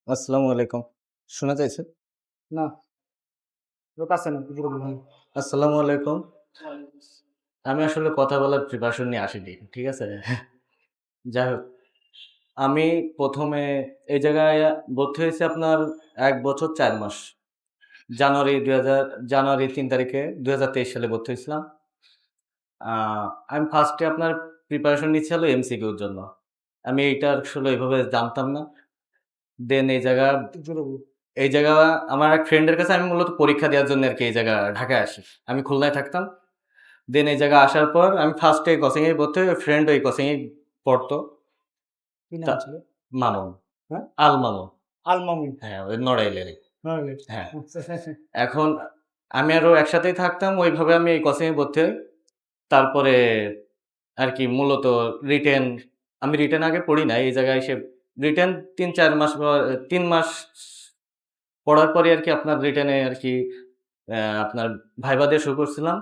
আসসালামু আলাইকুম। শোনা যাইছে? না, লোক আছে না, কিছু করবে না। আসসালামু আলাইকুম। আমি আসলে কথা বলার প্রিপারেশন নিয়ে আসিনি। ঠিক আছে? যাই হোক, আমি ১ম এ এই জায়গায় ভর্তি হয়েছি আপনার ১ বছর ৪ মাস। জানুয়ারি ৩ তারিখে ২০২৩ সালে ভর্তি হয়েছিলাম। আ আমি ফার্স্ট এ আপনার প্রিপারেশন নিচ্ছি হলো এমসিকিউ র জন্য। আমি এইটা আসলে এভাবে জানতাম না। দেন একটু জোরে বলুন। এই জায়গা আমার এক ফ্রেন্ডের কাছে আমি মূলত পরীক্ষা দেওয়ার জন্য আরকি এই জায়গা ঢাকায় আসি। আমি খুলনায় থাকতাম। দেন এই জায়গায় আসার পর আমি ফার্স্ট এ কোচিং এ ভর্তি হই। ফ্রেন্ড ওই কোচিং এই পড়তো। কি তা নাম ছিল? মামুন, হ্যাঁ? আল মামুন। আল মামুন। হ্যাঁ, ওই নড়াইলেরই। নড়াইলের। হ্যাঁ। আচ্ছা, হ্যাঁ, হ্যাঁ। এখন আমি আর ও একসাথেই থাকতাম। ওইভাবে আমি এই কোচিং এ ভর্তি হই। তারপরে আরকি মূলত রিটেন আমি রিটেন আগে পড়ি নাই। এই জায়গায় এসে রিটেন ৩-৪ মাস ৩ মাস পড়ার পরে আরকি আপনার রিটেনে আরকি আপনার ভাইবা দিয়ে শুরু করছিলাম।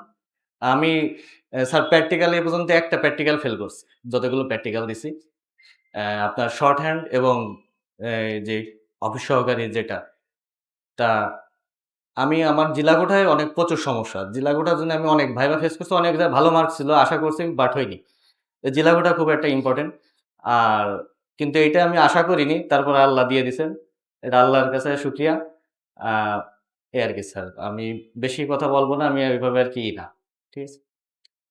আমি স্যার প্র্যাকটিক্যাল এ পর্যন্ত একটা প্র্যাকটিক্যাল ফেল করছি। যতগুলো প্র্যাকটিক্যাল দিছি। আপনার শর্ট হ্যান্ড এবং যে অফিস সহকারী যেটা, তা আমি আমার জেলা কোঠায় অনেক প্রচুর সমস্যা। জেলা কোঠার জন্য আমি অনেক ভাইবা ফেস করছি। অনেক জায়গায় ভালো মার্কস ছিল। আশা করছি বাট হয়নি। জেলা কোঠা খুব একটা ইম্পোর্টেন্ট। আর কিন্তু এইটা আমি আশা করিনি। তারপরে আল্লাহ দিয়ে দিছেন। এটা আল্লাহর কাছে শুকরিয়া। আ এই আরকি স্যার। আমি বেশি কথা বলব না। আমি ওইভাবে আরকি না। ঠিক আছে?